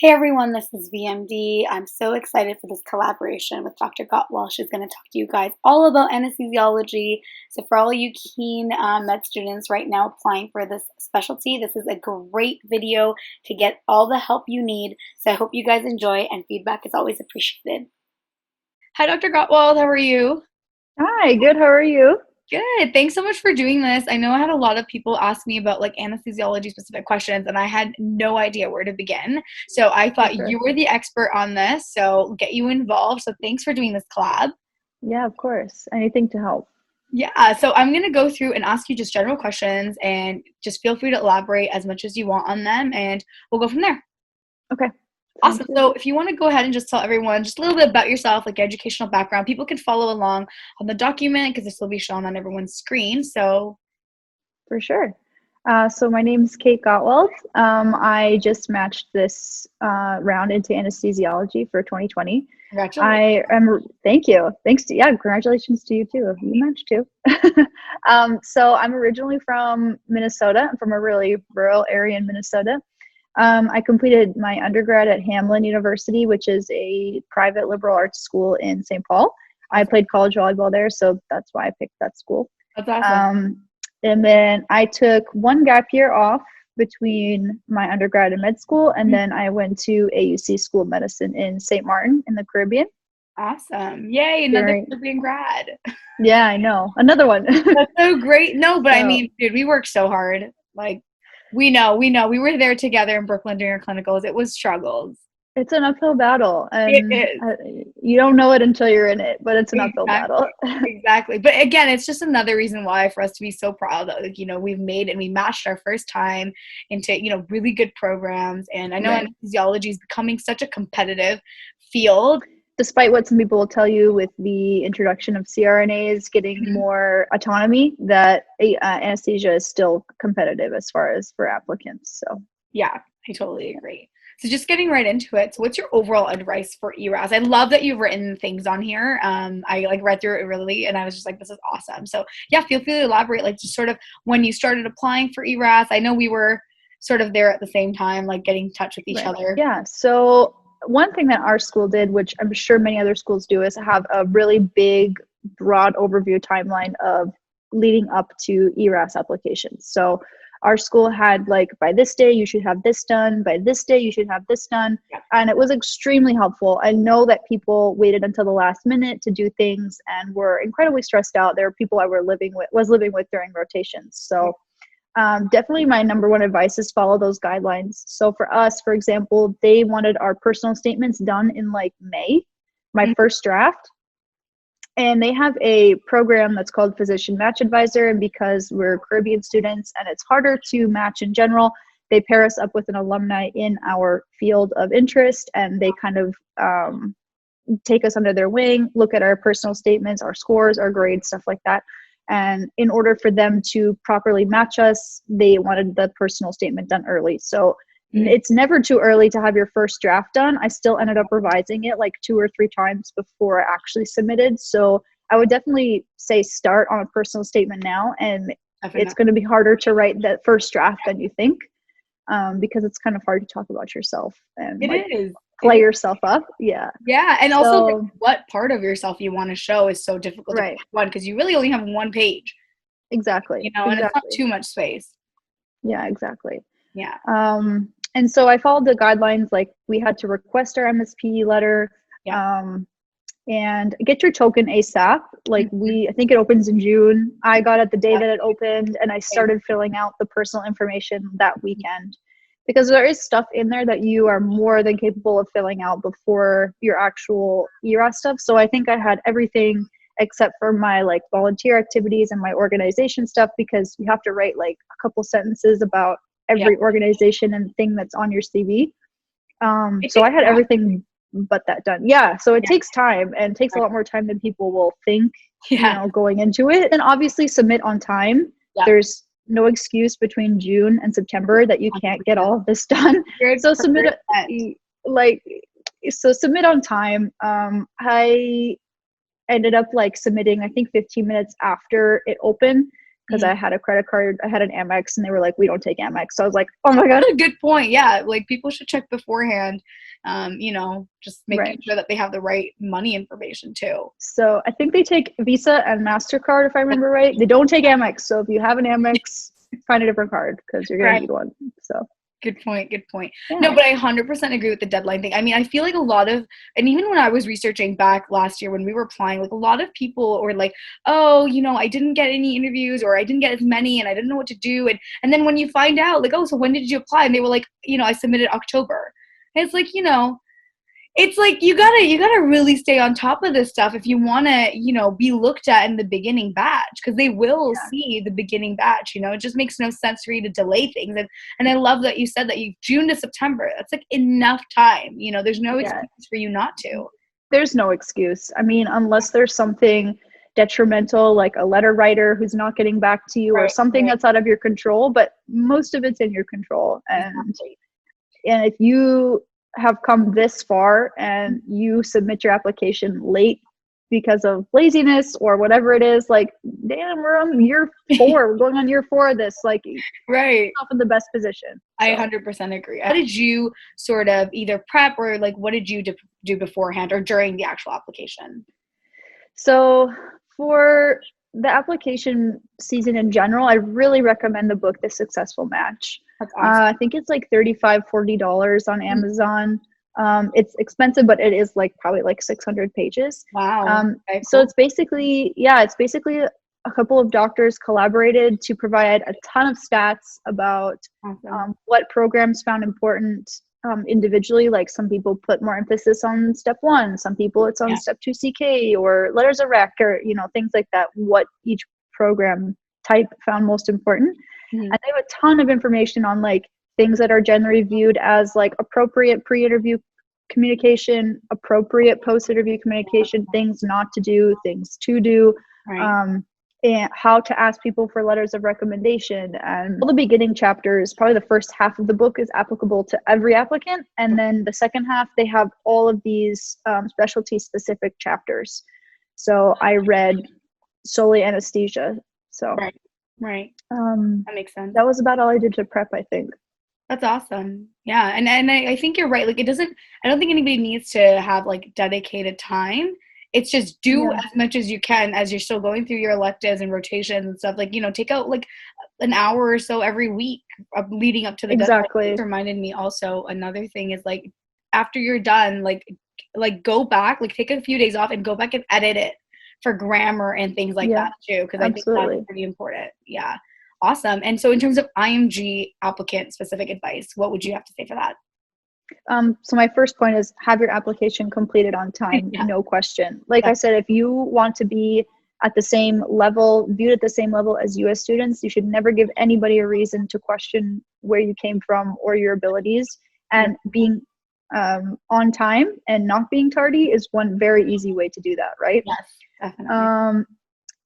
Hey everyone, this is VMD. I'm so excited for this collaboration with Dr. Gottwald. She's going to talk to you guys all about anesthesiology. So for all you keen med students right now applying for this specialty, this is a great video to get all the help you need. So I hope you guys enjoy, and feedback is always appreciated. Hi, Dr. Gottwald. How are you? Hi, good. How are you? Good. Thanks so much for doing this. I know I had a lot of people ask me about like anesthesiology specific questions, and I had no idea where to begin. So I For thought sure. you were the expert on this, so get you involved. So thanks for doing this collab. Yeah, of course. Anything to help. Yeah, so I'm going to go through and ask you just general questions, and just feel free to elaborate as much as you want on them, and we'll go from there. Okay. Sounds Awesome. good. So if you want to go ahead and just tell everyone just a little bit about yourself, like your educational background, people can follow along on the document because this will be shown on everyone's screen. So For sure. So my name is Kate Gottwald. I just matched this round into anesthesiology for 2020. congratulations. Thank you. Congratulations to you too. You matched too. So I'm originally from Minnesota. I'm from a really rural area in Minnesota. I completed my undergrad at Hamline University, which is a private liberal arts school in St. Paul. I played college volleyball there, so that's why I picked that school. That's awesome. And then I took one gap year off between my undergrad and med school, and then I went to AUC School of Medicine in St. Martin in the Caribbean. Awesome. Yay, another During, Caribbean grad. yeah, I know, another one. That's so great. No, but I So mean, dude, we worked so hard. Like, we know. We were there together in Brooklyn during our clinicals. It was struggles. it's an uphill battle, It and is. you don't know it until you're in it, but it's an uphill battle. Exactly. Exactly. But again, it's just another reason why for us to be so proud that, like, we've made and we matched our first time into, really good programs. And I know Right. anesthesiology is becoming such a competitive field. Despite what some people will tell you with the introduction of CRNAs getting more autonomy, that anesthesia is still competitive as far as for applicants. So Yeah, I totally agree. So just getting right into it. So what's your overall advice for ERAS? I love that you've written things on here. I like read through it really, and I was just like, this is awesome. So yeah, feel free to elaborate, like just sort of when you started applying for ERAS. I know we were sort of there at the same time, like getting in touch with each right. other. Yeah. So one thing that our school did, which I'm sure many other schools do, is have a really big, broad overview timeline of leading up to ERAS applications. So our school had like, by this day you should have this done, by this day you should have this done, Yeah. and it was extremely helpful. I know that people waited until the last minute to do things and were incredibly stressed out. There were people I was living with during rotations. So definitely my number one advice is follow those guidelines. So for us, for example, they wanted our personal statements done in like May, my first draft. And they have a program that's called Physician Match Advisor. And because we're Caribbean students and it's harder to match in general, they pair us up with an alumni in our field of interest, and they kind of take us under their wing, look at our personal statements, our scores, our grades, stuff like that. And in order for them to properly match us, they wanted the personal statement done early. So it's never too early to have your first draft done. I still ended up revising it like 2 or 3 times before I actually submitted. So I would definitely say start on a personal statement now, and it's going to be harder to write that first draft than you think, because it's kind of hard to talk about yourself and It like is. play yourself up. Yeah. Yeah, and also like, So what part of yourself you want to show is so difficult to pick right. one because you really only have one page, Exactly. and it's not Exactly. too much space. Yeah, exactly. Yeah. And so I followed the guidelines. Like we had to request our MSP letter, Yeah. and get your token ASAP. Like I think it opens in June. I got it the day that it opened, and I started filling out the personal information that weekend, because there is stuff in there that you are more than capable of filling out before your actual ERA stuff. So I think I had everything except for my like volunteer activities and my organization stuff, because you have to write like a couple sentences about every organization and thing that's on your CV. So I had everything but that done. Yeah. So it takes time, and takes a lot more time than people will think, going into it. And obviously submit on time. Yeah. There's no excuse between June and September that you can't get all of this done. So submit on time. I ended up like submitting, I think 15 minutes after it opened, because I had a credit card, I had an Amex, and they were like, we don't take Amex. So I was like, oh my God. That's a good point. Yeah, like people should check beforehand, just making sure that they have the right money information too. So I think they take Visa and MasterCard, if I remember right. They don't take Amex. So if you have an Amex, find a different card because you're going to need one. So. Good point. Yeah. No, but I 100% agree with the deadline thing. I mean, I feel like a lot of, and even when I was researching back last year when we were applying, like a lot of people were like, oh, I didn't get any interviews or I didn't get as many and I didn't know what to do. And then when you find out, like, oh, so when did you apply? And they were like, I submitted October. And it's like, it's like you gotta really stay on top of this stuff if you want to be looked at in the beginning batch, because they will see the beginning batch. It just makes no sense for you to delay things. And I love that you said that June to September, that's like enough time. There's no excuse for you not to. There's no excuse. I mean, unless there's something detrimental, like a letter writer who's not getting back to you, or something that's out of your control, but most of it's in your control. And if you have come this far and you submit your application late because of laziness or whatever it is, like, damn, we're on year 4, we're going on year 4 of this, like, off in the best position. So. I 100% agree. How did you sort of either prep or like what did you do beforehand or during the actual application? So for the application season in general, I really recommend the book The Successful Match. That's awesome. I think it's like $35-$40 on Amazon. It's expensive, but it is like probably like 600 pages. Wow. Okay, cool. So it's basically a couple of doctors collaborated to provide a ton of stats about what programs found important individually. Like some people put more emphasis on step 1, some people it's on step 2 CK or letters of rec, or things like that, what each program type found most important. And they have a ton of information on like things that are generally viewed as like appropriate pre-interview communication, appropriate post-interview communication, things not to do, things to do, and how to ask people for letters of recommendation. And all the beginning chapters, probably the first half of the book, is applicable to every applicant. And then the second half, they have all of these specialty-specific chapters. So I read solely anesthesia. So Right. That makes sense. That was about all I did to prep, I think. That's awesome. Yeah. And I think you're right. Like I don't think anybody needs to have like dedicated time. It's just do as much as you can as you're still going through your electives and rotations and stuff. Like, take out like an hour or so every week leading up to the deadline. It reminded me also, another thing is like after you're done, like go back, like take a few days off and go back and edit it for grammar and things like that too, because I think that's pretty important. Yeah. Awesome. And so in terms of IMG applicant specific advice, what would you have to say for that? So my first point is have your application completed on time, no question. Like I said, if you want to be at the same level, viewed at the same level as US students, you should never give anybody a reason to question where you came from or your abilities. And being on time and not being tardy is one very easy way to do that, right? Yes, definitely.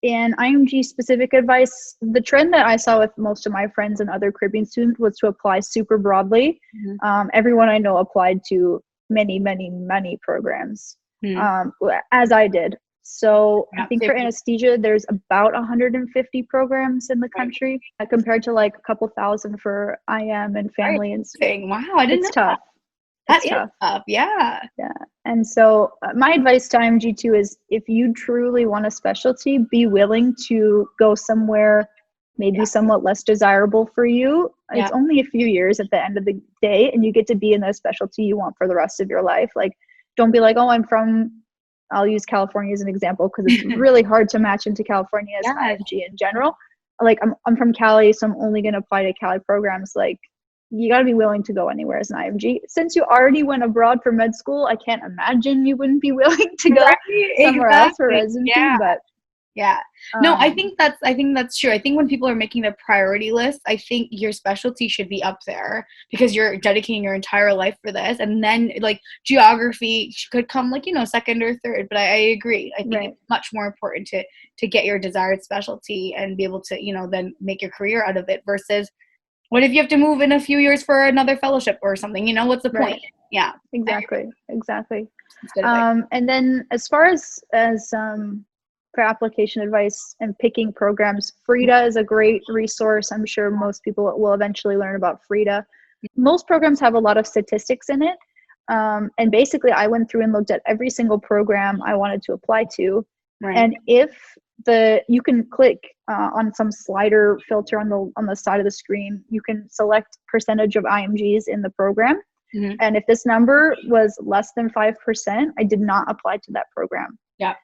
And IMG specific advice, the trend that I saw with most of my friends and other Caribbean students was to apply super broadly. Everyone I know applied to many, many, many programs, as I did. So I think for anesthesia, there's about 150 programs in the country compared to like a couple thousand for IM and family. And wow, I didn't know tough. That is tough. Yeah. And so my advice to IMG2 is if you truly want a specialty, be willing to go somewhere maybe somewhat less desirable for you. It's only a few years at the end of the day, and you get to be in the specialty you want for the rest of your life. Like, don't be like, oh, I'll use California as an example because it's really hard to match into California as an IMG in general. Like I'm from Cali, so I'm only going to apply to Cali programs. Like, you got to be willing to go anywhere as an IMG. Since you already went abroad for med school, I can't imagine you wouldn't be willing to go somewhere else for residency. But no, I think that's true. I think when people are making their priority list, I think your specialty should be up there because you're dedicating your entire life for this. And then like geography could come like, second or third. But I agree. I think it's much more important to get your desired specialty and be able to, then make your career out of it versus what if you have to move in a few years for another fellowship or something? What's the point? Yeah, exactly. And then as far as for application advice and picking programs, Frida is a great resource. I'm sure most people will eventually learn about Frida. Most programs have a lot of statistics in it. And basically I went through and looked at every single program I wanted to apply to. Right. And if you can click on some slider filter on the side of the screen, you can select percentage of IMGs in the program. Mm-hmm. And if this number was less than 5%, I did not apply to that program. Yeah.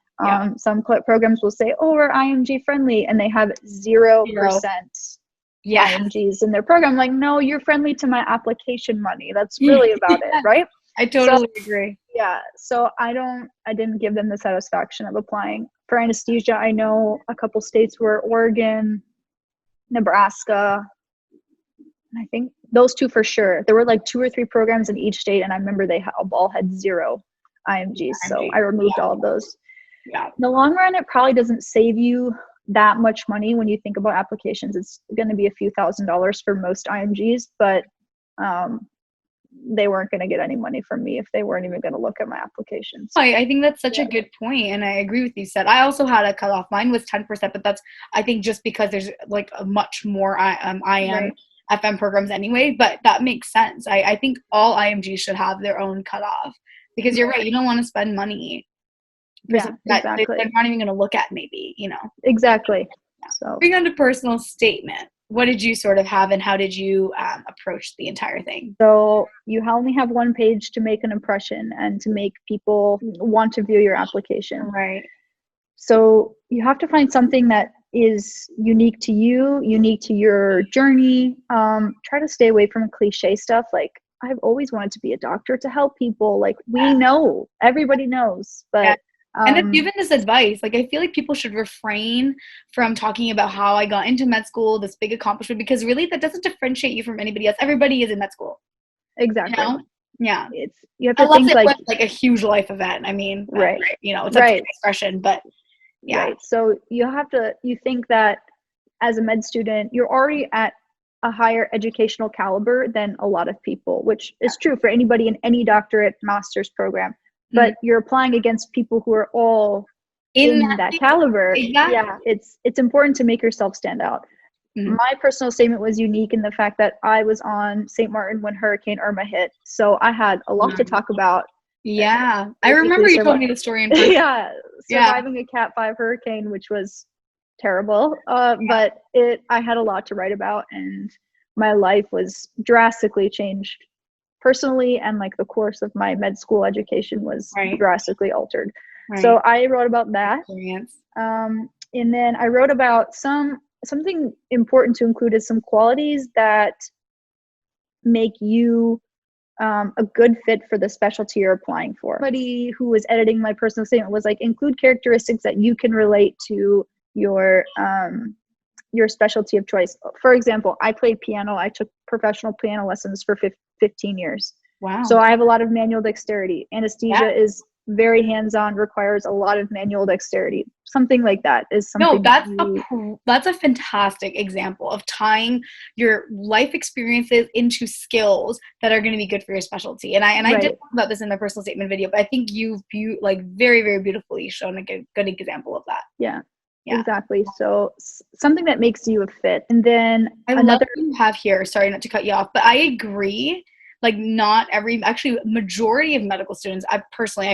Some programs will say, oh, we're IMG friendly, and they have 0% IMGs in their program. Like, no, you're friendly to my application money. That's really about it, right? I totally agree. Yeah. So I didn't give them the satisfaction of applying. For anesthesia, I know a couple states were Oregon, Nebraska, and I think those two for sure. There were like 2 or 3 programs in each state, and I remember they all had 0 IMGs. So I removed all of those. Yeah. In the long run, it probably doesn't save you that much money when you think about applications. It's going to be a few $1,000s for most IMGs, but they weren't going to get any money from me if they weren't even going to look at my applications. I think that's such a good point, and I agree with you. Said I also had a cutoff. Mine was 10%, but that's, I think, just because there's like a much more IM FM programs anyway. But that makes sense. I think all IMGs should have their own cutoff, because you're right. You don't want to spend money. Yeah, exactly. They're not even going to look at, maybe, Exactly. Yeah. So bring on to personal statement. What did you sort of have, and how did you approach the entire thing? So you only have one page to make an impression and to make people want to view your application. Right. So you have to find something that is unique to you, unique to your journey. Try to stay away from cliche stuff like, I've always wanted to be a doctor to help people. Like, we know, everybody knows, but yeah. And I've given this advice, like, I feel like people should refrain from talking about how I got into med school, this big accomplishment, because really that doesn't differentiate you from anybody else. Everybody is in med school. Exactly. Yeah. You have to think like a huge life event. I mean, right. It's up to expression, but yeah. Right. So you think that as a med student, you're already at a higher educational caliber than a lot of people, which is true for anybody in any doctorate master's program. But you're applying against people who are all in that caliber. Exactly. Yeah, it's important to make yourself stand out. Mm-hmm. My personal statement was unique in the fact that I was on St. Martin when Hurricane Irma hit. So I had a lot to talk about. Yeah. I remember you told me the story in person. Yeah. Surviving a Cat 5 hurricane, which was terrible. But I had a lot to write about, and my life was drastically changed personally, and like the course of my med school education was drastically altered. Right. So I wrote about that. And then I wrote about something important to include is some qualities that make you a good fit for the specialty you're applying for. Somebody who was editing my personal statement was like, include characteristics that you can relate to your specialty of choice. For example, I played piano. I took professional piano lessons for 15 years. Wow. So I have a lot of manual dexterity. Anesthesia is very hands-on, requires a lot of manual dexterity. Something like that is something. No, that's a fantastic example of tying your life experiences into skills that are going to be good for your specialty. And I did talk about this in the personal statement video, but I think you've like very, very beautifully shown a good example of that. Yeah. Exactly. So something that makes you a fit. And then another you have here, sorry not to cut you off, but I agree. Like, not actually majority of medical students, I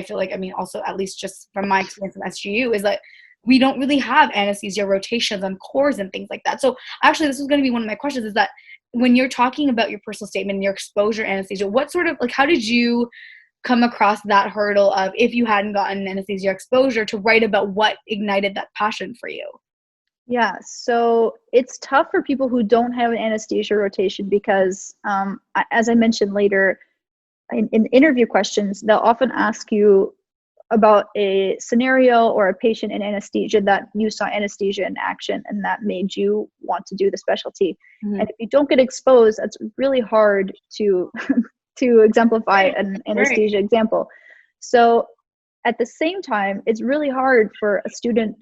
feel like, I mean, also at least just from my experience in SGU, is that we don't really have anesthesia rotations on cores and things like that. So actually, this was going to be one of my questions, is that when you're talking about your personal statement and your exposure to anesthesia, what sort of, like, how did you come across that hurdle of, if you hadn't gotten anesthesia exposure, to write about what ignited that passion for you? Yeah, so it's tough for people who don't have an anesthesia rotation because, as I mentioned later, in interview questions, they'll often ask you about a scenario or a patient in anesthesia that you saw anesthesia in action and that made you want to do the specialty. Mm-hmm. And if you don't get exposed, it's really hard to exemplify an anesthesia example. So at the same time, it's really hard for a student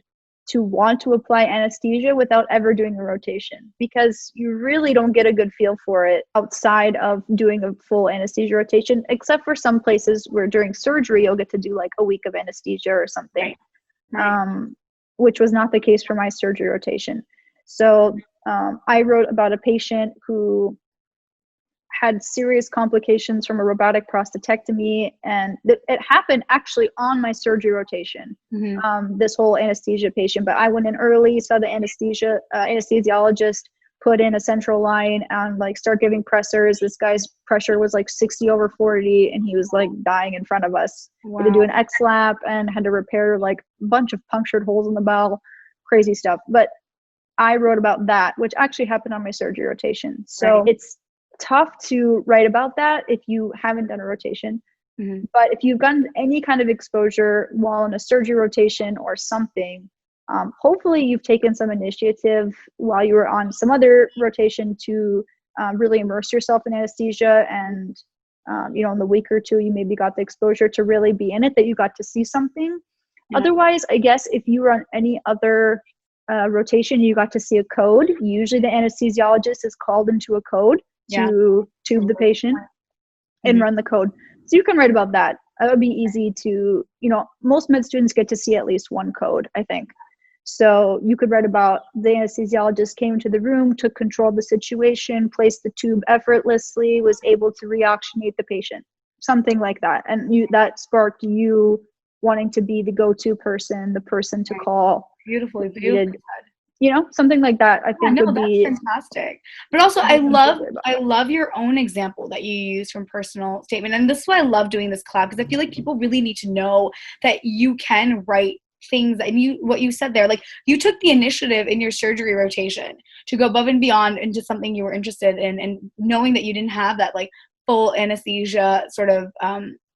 to want to apply anesthesia without ever doing a rotation, because you really don't get a good feel for it outside of doing a full anesthesia rotation, except for some places where during surgery, you'll get to do like a week of anesthesia or something. Right. which was not the case for my surgery rotation. So I wrote about a patient who had serious complications from a robotic prostatectomy, and it happened actually on my surgery rotation. This whole anesthesia patient, but I went in early, saw the anesthesiologist put in a central line and like start giving pressors. This guy's pressure was like 60/40, and he was like dying in front of us. Wow. We had to do an X-lap and had to repair like a bunch of punctured holes in the bowel, crazy stuff. But I wrote about that, which actually happened on my surgery rotation. So it's tough to write about that if you haven't done a rotation. But if you've gotten any kind of exposure while in a surgery rotation or something, hopefully you've taken some initiative while you were on some other rotation to really immerse yourself in anesthesia. And in the week or two, you maybe got the exposure to really be in it, that you got to see something. Otherwise, I guess if you were on any other rotation, you got to see a code. Usually the anesthesiologist is called into a code to tube the patient and run the code. So you can write about that. That would be easy to, most med students get to see at least one code, I think. So you could write about the anesthesiologist came into the room, took control of the situation, placed the tube effortlessly, was able to reoxygenate the patient, something like that. And that sparked you wanting to be the go-to person, the person to call. Beautifully. Something like that, I think would be fantastic. But also I love your own example that you use from personal statement. And this is why I love doing this collab, because I feel like people really need to know that you can write things, and what you said there, like you took the initiative in your surgery rotation to go above and beyond into something you were interested in, and knowing that you didn't have that like full anesthesia sort of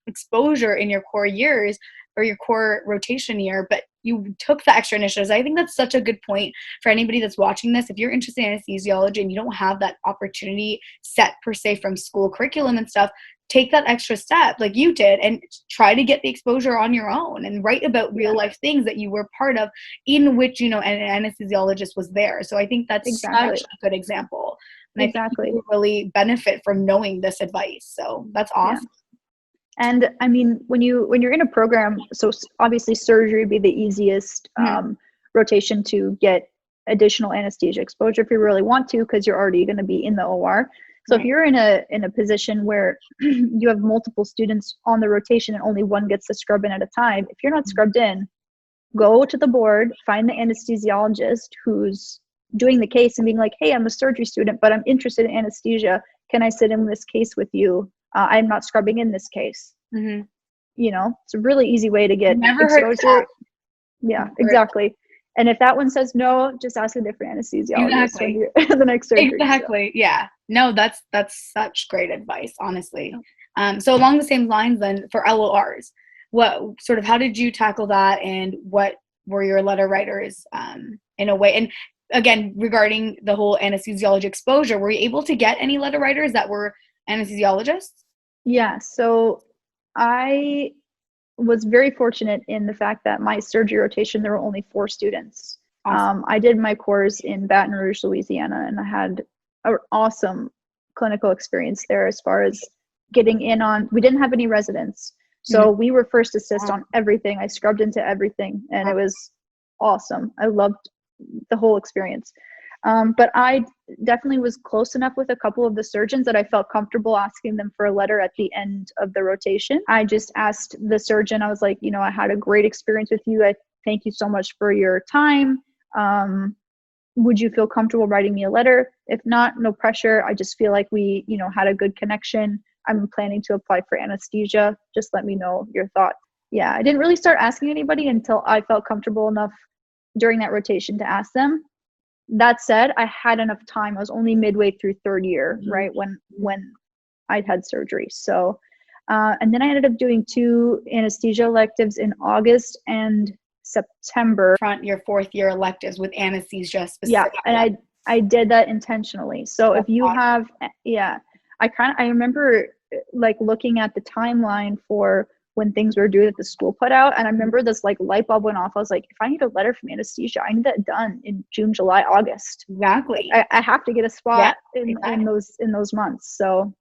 exposure in your core years or your core rotation year, but you took the extra initiatives. I think that's such a good point for anybody that's watching this. If you're interested in anesthesiology and you don't have that opportunity set per se from school curriculum and stuff, take that extra step like you did and try to get the exposure on your own and write about real life things that you were part of, in which, an anesthesiologist was there. So I think that's such a good example. And I think people really benefit from knowing this advice. So that's awesome. Yeah. And I mean, when you're in a program, so obviously surgery would be the easiest rotation to get additional anesthesia exposure if you really want to, because you're already going to be in the OR. So if you're in a position where you have multiple students on the rotation and only one gets to scrub in at a time, if you're not scrubbed in, go to the board, find the anesthesiologist who's doing the case and being like, hey, I'm a surgery student, but I'm interested in anesthesia. Can I sit in this case with you? I'm not scrubbing in this case. It's a really easy way to get exposure. Yeah, exactly. And if that one says no, just ask a different anesthesiologist when you're the next surgery. Exactly. So. Yeah. No, that's such great advice, honestly. So along the same lines then, for LORs, how did you tackle that, and what were your letter writers in a way? And again, regarding the whole anesthesiology exposure, were you able to get any letter writers that were anesthesiologists? Yeah, so I was very fortunate in the fact that my surgery rotation, there were only 4 students. Awesome. I did my course in Baton Rouge, Louisiana, and I had an awesome clinical experience there as far as getting in on, we didn't have any residents. So we were first assist on everything. I scrubbed into everything, and it was awesome. I loved the whole experience. But I definitely was close enough with a couple of the surgeons that I felt comfortable asking them for a letter at the end of the rotation. I just asked the surgeon, I was like, I had a great experience with you. I thank you so much for your time. Would you feel comfortable writing me a letter? If not, no pressure. I just feel like we, had a good connection. I'm planning to apply for anesthesia. Just let me know your thoughts. Yeah, I didn't really start asking anybody until I felt comfortable enough during that rotation to ask them. That said, I had enough time. I was only midway through 3rd year, right, when I had surgery. So, and then I ended up doing 2 anesthesia electives in August and September. Your 4th year electives with anesthesia specifically. Yeah, and I did that intentionally. So if you have, I remember like looking at the timeline for when things were due that the school put out. And I remember this like light bulb went off. I was like, if I need a letter from anesthesia, I need that done in June, July, August. Exactly. I have to get a spot in those months. So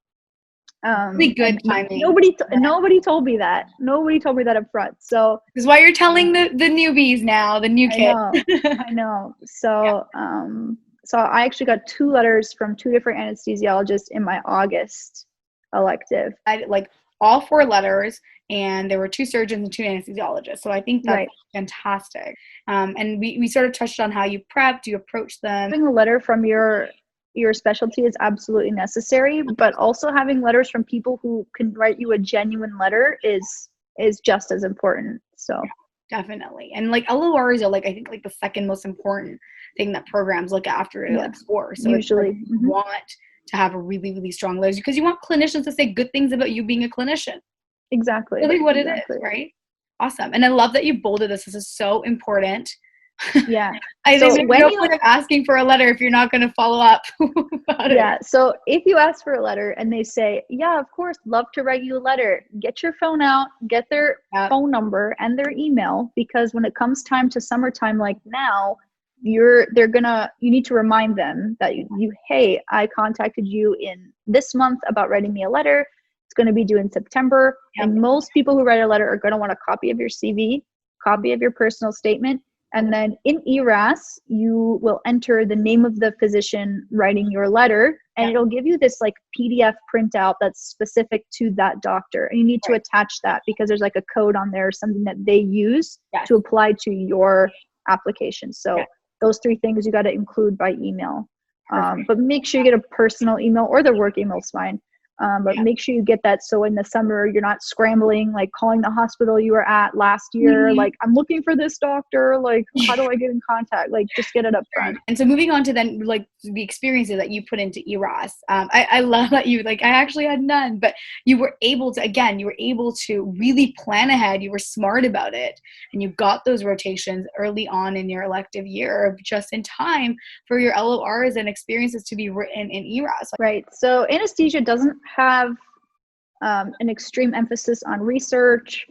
Really good And timing. nobody told me that. Nobody told me that up front. So This is why you're telling the newbies now, the new I kids. know, I know. Yeah. So I actually got 2 letters from 2 different anesthesiologists in my August elective. I like all 4 letters, and there were 2 surgeons and 2 anesthesiologists. So I think that's Right. fantastic. And we sort of touched on how you prepped, you approached them. Having a letter from your specialty is absolutely necessary, but also having letters from people who can write you a genuine letter is just as important. So Definitely. And like LORs are like, I think like the second most important thing that programs look after to yeah, like score. So it's like usually. you want to have a really, really strong letters because you want clinicians to say good things about you being a clinician. Exactly. Really what Exactly. it is, right? Awesome. And I love that you bolded this. This is so important. Yeah. I So think there's when no you point of asking for a letter if you're not going to follow up about it. Yeah, so if you ask for a letter and they say, yeah, of course, love to write you a letter, get your phone out, get their phone number and their email, because when it comes time to summertime like now, you need to remind them that hey, I contacted you in this month about writing me a letter. It's going to be due in September. Yep. And most people who write a letter are going to want a copy of your CV, copy of your personal statement. And then in ERAS, you will enter the name of the physician writing your letter, and it'll give you this like PDF printout that's specific to that doctor. And you need to attach that because there's like a code on there or something that they use to apply to your application. So those 3 things you got to include by email. But make sure you get a personal email, or the work email is fine. But make sure you get that, so in the summer you're not scrambling, like calling the hospital you were at last year, like, I'm looking for this doctor, like, how do I get in contact? Like, just get it up front. And so moving on to then like the experiences that you put into ERAS, I love that you like, I actually had none, but you were able to really plan ahead. You were smart about it, and you got those rotations early on in your elective year just in time for your LORs and experiences to be written in ERAS. Right. So anesthesia doesn't have an extreme emphasis on research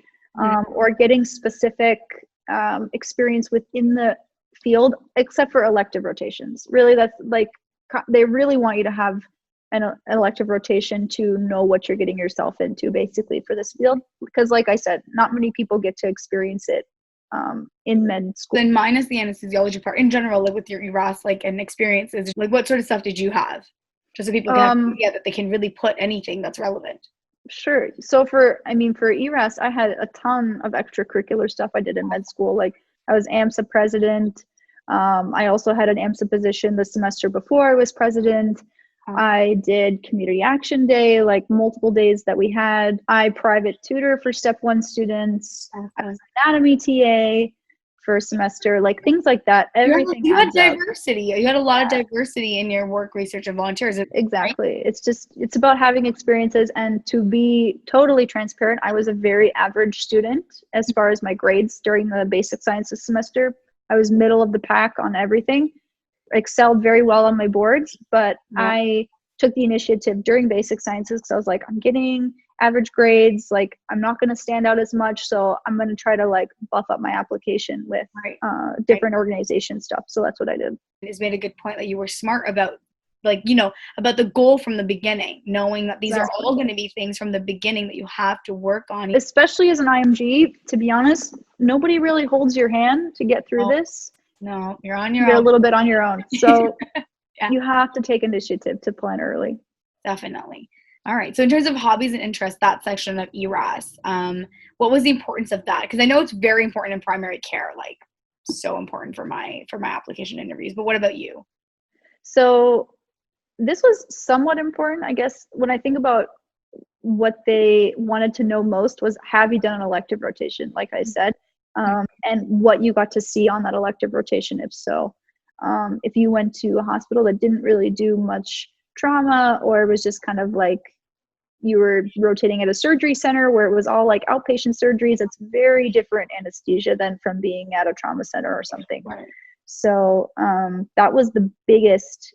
or getting specific experience within the field, except for elective rotations. Really, that's like, they really want you to have an elective rotation to know what you're getting yourself into, basically, for this field, because like I said, not many people get to experience it in med school. Then minus the anesthesiology part, in general, like with your ERAS, like, and experiences, like what sort of stuff did you have? Just so people can have an idea that they can really put anything that's relevant. Sure. So for ERAS, I had a ton of extracurricular stuff I did in med school. Like, I was AMSA president. I also had an AMSA position the semester before I was president. I did community action day, like multiple days that we had. I private tutor for step 1 students. I was anatomy TA for a semester, like things like that. Everything you had adds up. diversity. You had a lot of diversity in your work, research, and volunteers. Exactly. Right? It's about having experiences. And to be totally transparent, I was a very average student as far as my grades during the basic sciences semester. I was middle of the pack on everything. Excelled very well on my boards, but I took the initiative during basic sciences because I was like, I'm getting average grades, like, I'm not going to stand out as much, so I'm going to try to like buff up my application with different organization stuff. So that's what I did. It's made a good point that you were smart about, like, you know, about the goal from the beginning, knowing that these are all going to be things from the beginning that you have to work on. Especially as an IMG, to be honest, nobody really holds your hand to get through this. No, you're on your own. You're a little bit on your own. So you have to take initiative to plan early. Definitely. All right. So in terms of hobbies and interests, that section of ERAS, what was the importance of that? Because I know it's very important in primary care, like so important for my application interviews. But what about you? So this was somewhat important, I guess. When I think about what they wanted to know most was, have you done an elective rotation, like I said, and what you got to see on that elective rotation, if so. If you went to a hospital that didn't really do much trauma, or it was just kind of like you were rotating at a surgery center where it was all like outpatient surgeries, it's very different anesthesia than from being at a trauma center or something. Right. So that was the biggest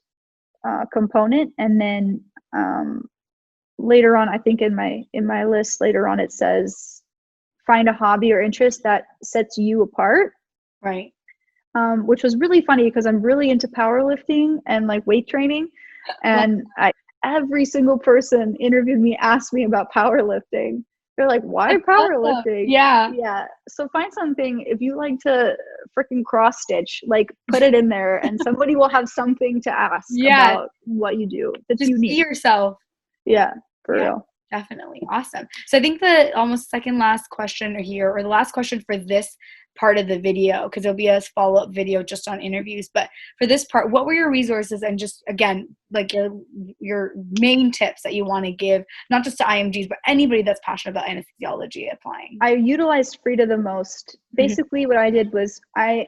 component. And then later on, I think in my list later on, it says find a hobby or interest that sets you apart. Right. Which was really funny because I'm really into powerlifting and like weight training. And every single person interviewed me asked me about powerlifting. They're like, why That's awesome. powerlifting? Yeah. Yeah. So find something. If you like to freaking cross stitch, like put it in there and somebody will have something to ask Yeah. about what you do that's Just unique. be yourself. Yeah, for real. Definitely. Awesome. So I think the almost second last question here, or the last question for this part of the video, because there'll be a follow-up video just on interviews, but for this part, what were your resources, and just again, like your main tips that you want to give, not just to IMGs, but anybody that's passionate about anesthesiology applying? I utilized Frida the most. Basically what I did was I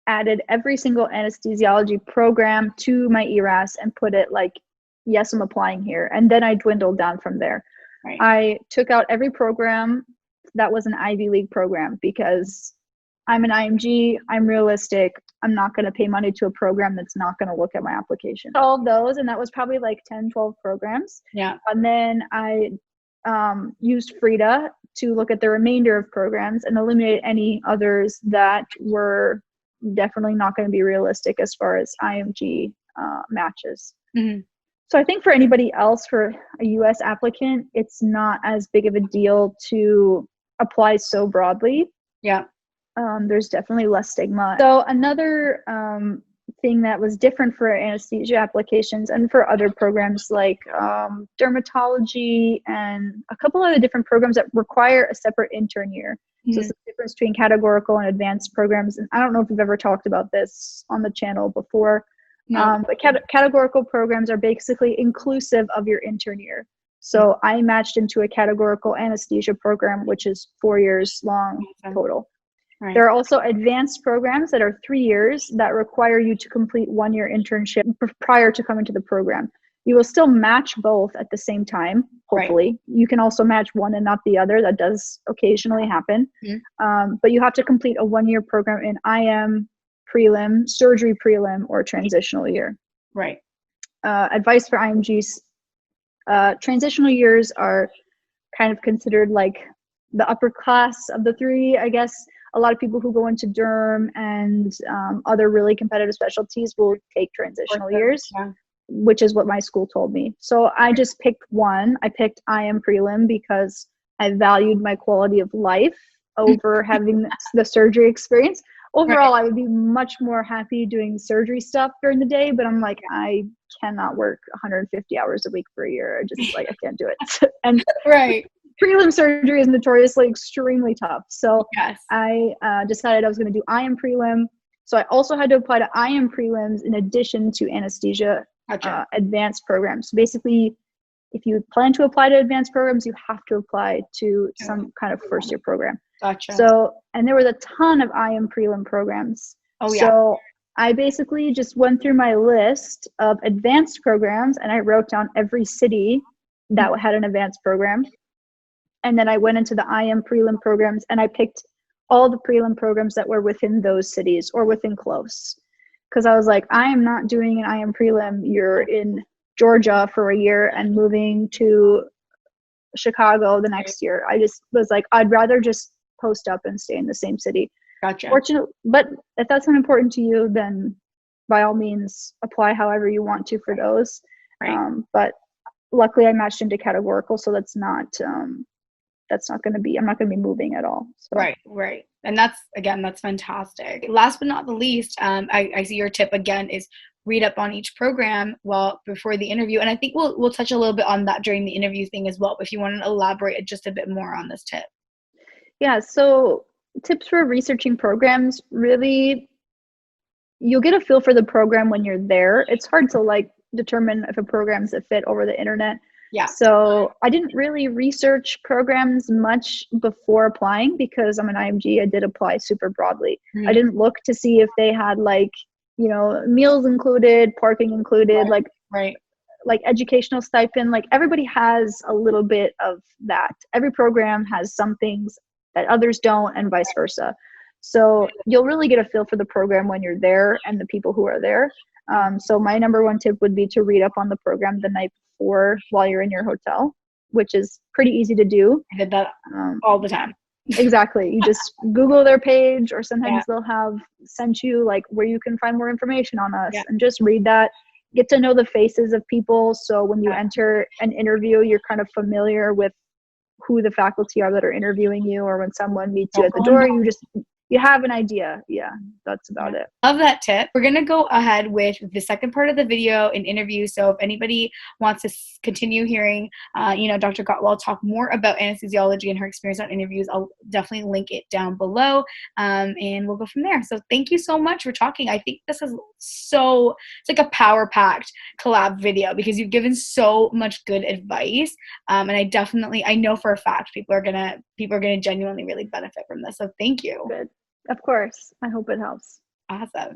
added every single anesthesiology program to my ERAS and put it like, yes, I'm applying here. And then I dwindled down from there. Right. I took out every program that was an Ivy League program because I'm an IMG, I'm realistic, I'm not going to pay money to a program that's not going to look at my application. All of those, and that was probably like 10, 12 programs. Yeah. And then I used Frida to look at the remainder of programs and eliminate any others that were definitely not going to be realistic as far as IMG matches. Mm-hmm. So I think for anybody else, for a US applicant, it's not as big of a deal to apply so broadly. Yeah. There's definitely less stigma. So another thing that was different for anesthesia applications and for other programs like dermatology and a couple other different programs that require a separate intern year. Mm-hmm. So it's the difference between categorical and advanced programs. And I don't know if we've ever talked about this on the channel before. No. But categorical programs are basically inclusive of your intern year. So I matched into a categorical anesthesia program, which is 4 years long total. Right. There are also advanced programs that are 3 years that require you to complete 1 year internship prior to coming to the program. You will still match both at the same time, hopefully. Right. You can also match one and not the other. That does occasionally happen. Mm-hmm. But you have to complete a 1 year program in IM, prelim, surgery prelim, or transitional year. Right. Advice for IMGs. Transitional years are kind of considered like the upper class of the three, I guess. A lot of people who go into derm and other really competitive specialties will take transitional years, which is what my school told me. So I just picked one. I picked IM prelim because I valued my quality of life over having the surgery experience. Overall, I would be much more happy doing surgery stuff during the day, but I'm like, I cannot work 150 hours a week for a year. I just like, I can't do it. And prelim surgery is notoriously extremely tough. So I decided I was going to do IM prelim. So I also had to apply to IM prelims in addition to anesthesia advanced programs. So basically, if you plan to apply to advanced programs, you have to apply to some kind of first year program. Gotcha. So, and there was a ton of IM prelim programs. Oh, yeah. So I basically just went through my list of advanced programs and I wrote down every city that had an advanced program. And then I went into the IM prelim programs and I picked all the prelim programs that were within those cities or within close. Because I was like, I am not doing an IM prelim. You're in Georgia for a year and moving to Chicago the next year. I just was like, I'd rather just post up and stay in the same city. Gotcha. But if that's not important to you, then by all means apply however you want to for those. Right. But luckily I matched into categorical, so that's not going to be, I'm not going to be moving at all. So. Right. And that's fantastic. Last but not the least, I see your tip again is read up on each program before the interview. And I think we'll touch a little bit on that during the interview thing as well, if you want to elaborate just a bit more on this tip. Yeah, so tips for researching programs, really, you'll get a feel for the program when you're there. It's hard to like determine if a program's a fit over the internet. Yeah. So I didn't really research programs much before applying because I'm an IMG. I did apply super broadly. Mm-hmm. I didn't look to see if they had like, meals included, parking included, like educational stipend. Like everybody has a little bit of that. Every program has some things that others don't and vice versa. So you'll really get a feel for the program when you're there and the people who are there. So my number one tip would be to read up on the program the night before while you're in your hotel, which is pretty easy to do. I did that all the time. Exactly. You just Google their page, or sometimes they'll have sent you like where you can find more information on us and just read that. get to know the faces of people. So when you enter an interview, you're kind of familiar with who the faculty are that are interviewing you, or when someone meets you at the door, you have an idea. Yeah, that's about it. Love that tip. We're going to go ahead with the second part of the video, an interview. So if anybody wants to continue hearing, Dr. Gottwald talk more about anesthesiology and her experience on interviews, I'll definitely link it down below, and we'll go from there. So thank you so much for talking. I think this is it's like a power-packed collab video because you've given so much good advice, and I know for a fact people are gonna genuinely really benefit from this. So thank you. Good. Of course. I hope it helps. Awesome.